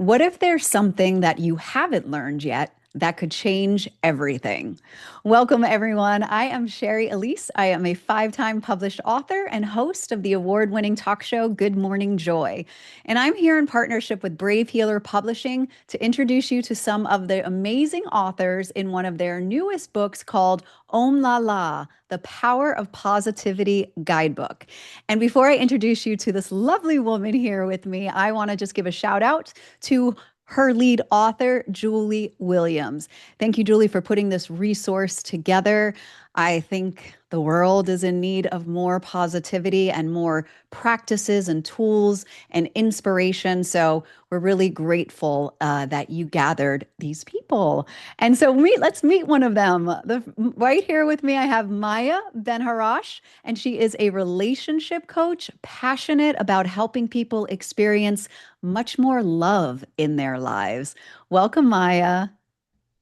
What if there's something that you haven't learned yet that could change everything? Welcome, everyone. I am Sherry Elise. I am a five-time published author and host of the award-winning talk show Good Morning Joy. And I'm here in partnership with Brave Healer Publishing to introduce you to some of the amazing authors in one of their newest books called Om La La, The Power of Positivity Guidebook. And before I introduce you to this lovely woman here with me, I want to just give a shout out to her lead author, Julie Williams. Thank you, Julie, for putting this resource together. I think the world is in need of more positivity and more practices and tools and inspiration. So we're really grateful that you gathered these people. And so let's meet one of them. Right here with me, I have Maya Ben-Harash, and she is a relationship coach, passionate about helping people experience much more love in their lives. Welcome, Maya.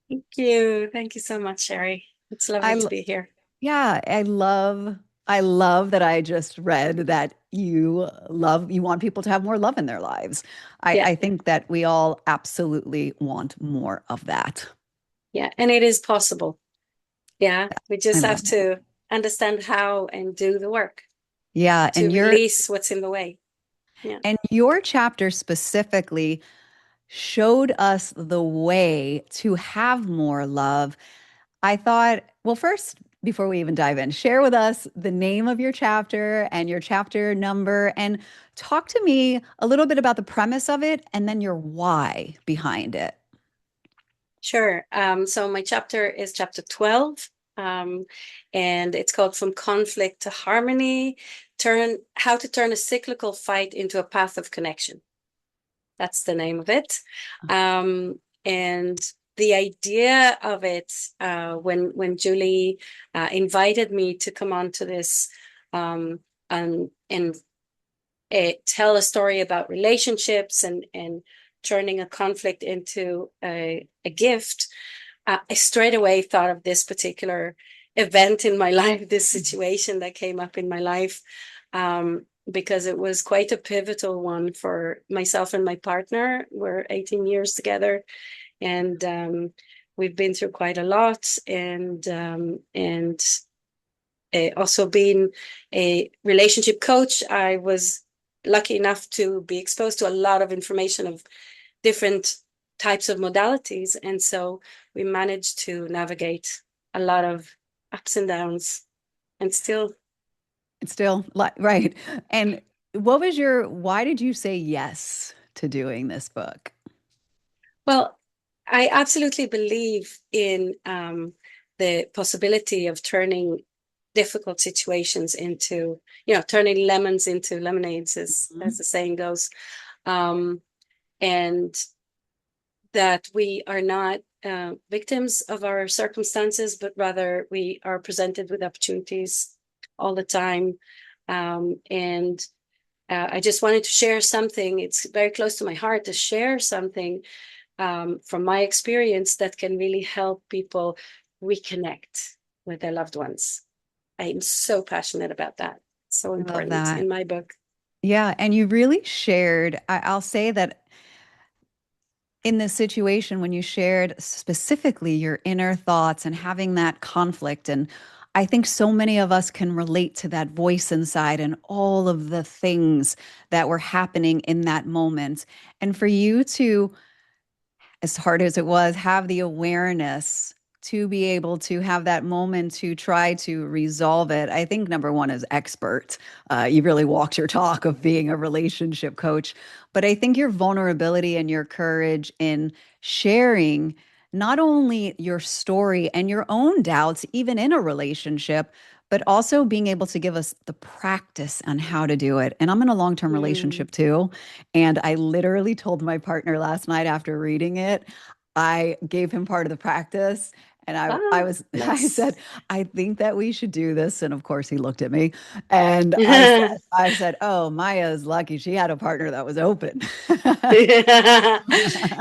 Thank you. Thank you so much, Sherry. It's lovely I to be here. Yeah, I love that I just read that you want people to have more love in their lives. I, Yeah, I think that we all absolutely want more of that. yeah. And it is possible. Yeah. We I just have love that. to understand how and do the work Yeah, to release what's in the way. Yeah. and your chapter specifically showed us the way to have more love. I thought, well, first, before we even dive in, share with us the name of your chapter and your chapter number, and talk to me a little bit about the premise of it and then your why behind it. Sure. So my chapter is chapter 12. Um, and it's called From Conflict to Harmony, how to turn a cyclical fight into a path of connection. That's the name of it. And the idea of it, when Julie invited me to come on to this and tell a story about relationships and turning a conflict into a gift, I straight away thought of this particular event in my life, this situation that came up in my life. Because it was quite a pivotal one for myself and my partner. We're 18 years together, and we've been through quite a lot. And also being a relationship coach, I was lucky enough to be exposed to a lot of information of different types of modalities, and so we managed to navigate a lot of ups and downs, and still. It's still right. And why did you say yes to doing this book? Well, I absolutely believe in the possibility of turning difficult situations into, turning lemons into lemonades, as Mhm. the saying goes, um, and that we are not victims of our circumstances, but rather we are presented with opportunities all the time. And I just wanted to share something. It's very close to my heart to share something from my experience that can really help people reconnect with their loved ones. I'm so passionate about that. It's so I love important that. in my book. Yeah, and you really shared, I'll say that in this situation when you shared specifically your inner thoughts and having that conflict, and I think so many of us can relate to that voice inside and all of the things that were happening in that moment. And for you to, as hard as it was, have the awareness to be able to have that moment to try to resolve it. I think number one is expert. You really walked your talk of being a relationship coach. But I think your vulnerability and your courage in sharing not only your story and your own doubts, even in a relationship, but also being able to give us the practice on how to do it. And I'm in a long term Mm. relationship too. And I literally told my partner last night after reading it, I gave him part of the practice. And I Ah, was, I said, nice. I think that we should do this. And of course, he looked at me and I said, oh, Maya's lucky. She had a partner that was open.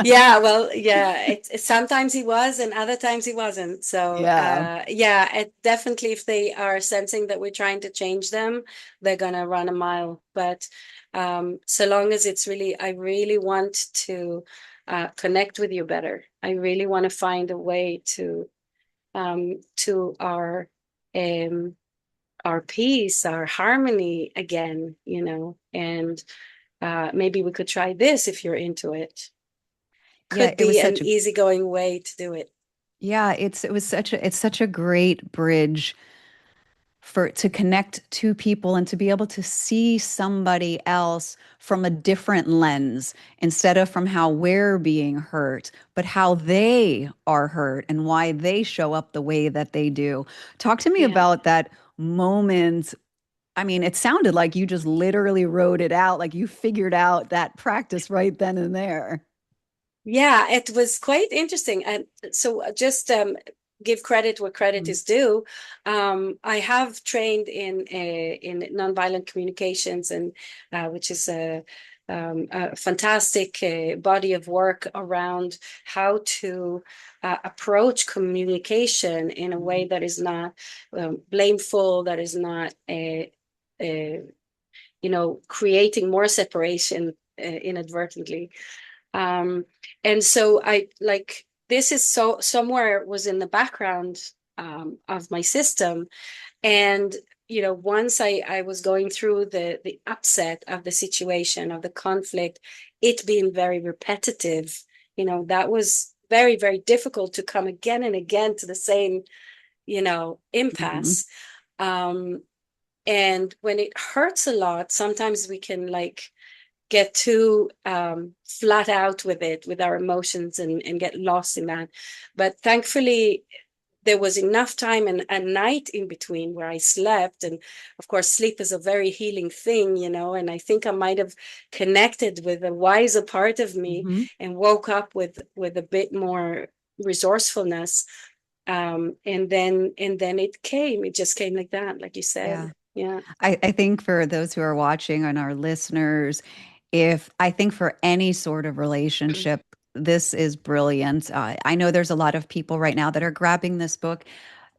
Yeah, well, yeah, sometimes he was and other times he wasn't. So, Yeah. yeah, it definitely, if they are sensing that we're trying to change them, they're gonna run a mile. But So long as it's really, I really want to connect with you better. I really want to find a way to um, our peace, our harmony again, and maybe we could try this if you're into it. Yeah, Could it was be an such a easygoing way to do it. yeah, it's such a great bridge for to connect to people and to be able to see somebody else from a different lens instead of from how we're being hurt, but how they are hurt and why they show up the way that they do. Talk to me Yeah. about that moment. I mean, it sounded like you just literally wrote it out, like you figured out that practice right then and there. Yeah, it was quite interesting. And so just give credit where credit is due. I have trained in nonviolent communications, and which is a fantastic body of work around how to approach communication in a way that is not blameful, that is not creating more separation inadvertently. Um, and so I like this is so somewhere was in the background of my system. And once I was going through the upset of the situation, of the conflict, it being very repetitive, that was very, very difficult to come again and again to the same, Mhm. impasse. Um, and when it hurts a lot, sometimes we can like get too flat out with it, with our emotions, and get lost in that. But thankfully, there was enough time and a night in between where I slept. And of course, sleep is a very healing thing, and I think I might have connected with a wiser part of me Mhm. and woke up with a bit more resourcefulness. And then it just came like that, like you said. Yeah. Yeah. I think for those who are watching and our listeners, if I think for any sort of relationship, this is brilliant. I know there's a lot of people right now that are grabbing this book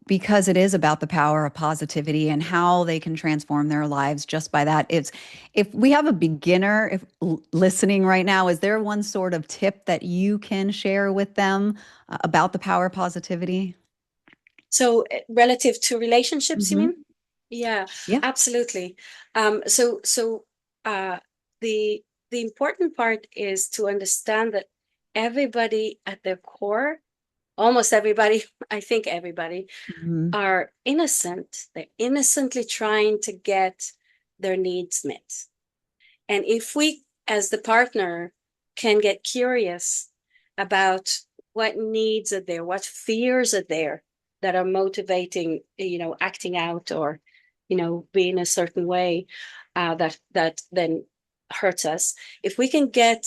because it is about the power of positivity and how they can transform their lives just by that. It's if we have a beginner if listening right now, is there one sort of tip that you can share with them about the power of positivity? So relative to relationships, you Hmm. mean? Yeah, Yeah. absolutely. So uh, the the important part is to understand that everybody at their core, almost everybody, I think everybody, Hmm. are innocent. They're innocently trying to get their needs met. And if we, as the partner, can get curious about what needs are there, what fears are there that are motivating, acting out or, being a certain way, that then hurts us. If we can get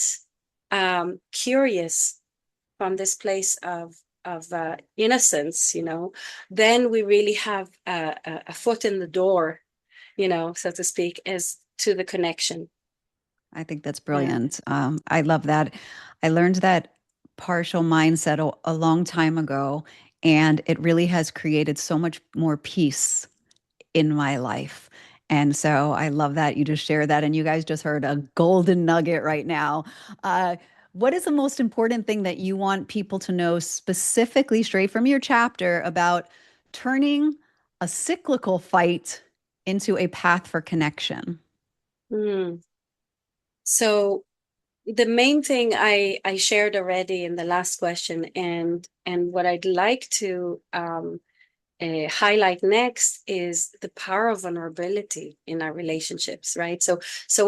curious from this place of innocence, then we really have a foot in the door, so to speak, as to the connection. I think that's Yeah. brilliant. I love that. I learned that partial mindset a long time ago, and it really has created so much more peace in my life. And so I love that you just shared that. And you guys just heard a golden nugget right now. Uh, what is the most important thing that you want people to know specifically straight from your chapter about turning a cyclical fight into a path for connection? Mm. So the main thing I shared already in the last question, and what I'd like to highlight next is the power of vulnerability in our relationships, right? So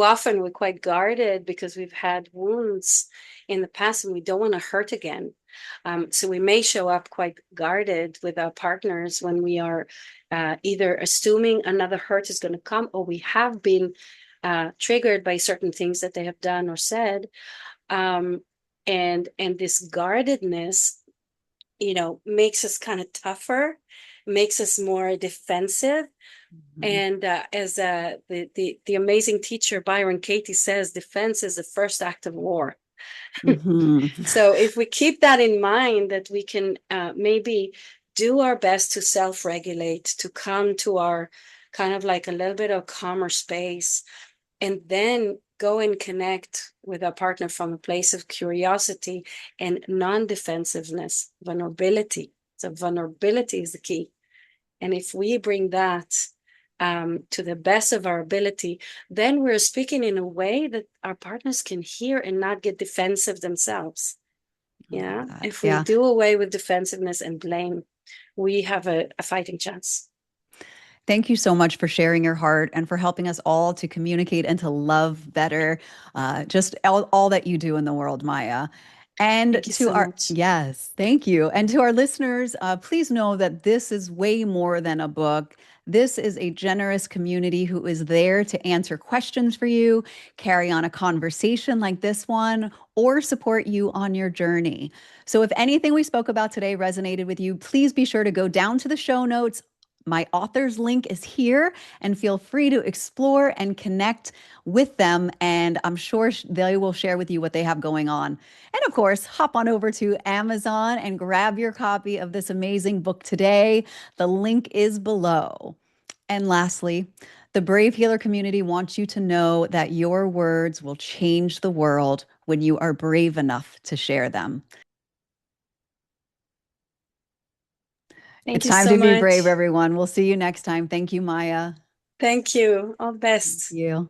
often we're quite guarded because we've had wounds in the past and we don't want to hurt again. So we may show up quite guarded with our partners when we are either assuming another hurt is going to come, or we have been triggered by certain things that they have done or said. Um, and this guardedness, makes us kind of tougher, makes us more defensive. Mhm. And as the amazing teacher Byron Katie says, defense is the first act of war. Mhm. So if we keep that in mind, that we can maybe do our best to self-regulate, to come to our kind of like a little bit of calmer space, and then go and connect with our partner from a place of curiosity and non-defensiveness, vulnerability. So vulnerability is the key. And if we bring that to the best of our ability, then we're speaking in a way that our partners can hear and not get defensive themselves. I love Yeah. that. If we Yeah. do away with defensiveness and blame, we have a fighting chance. Thank you so much for sharing your heart and for helping us all to communicate and to love better. Just all that you do in the world, Maya. And Thank you to so our, much. yes, thank you. And to our listeners, please know that this is way more than a book. This is a generous community who is there to answer questions for you, carry on a conversation like this one, or support you on your journey. So if anything we spoke about today resonated with you, please be sure to go down to the show notes. My author's link is here, and feel free to explore and connect with them. And I'm sure they will share with you what they have going on. And of course, hop on over to Amazon and grab your copy of this amazing book today. The link is below. And lastly, the Brave Healer community wants you to know that your words will change the world when you are brave enough to share them. Thank It's you time so to be brave, much. everyone. We'll see you next time. Thank you, Maya. Thank you. All the Thank best. you.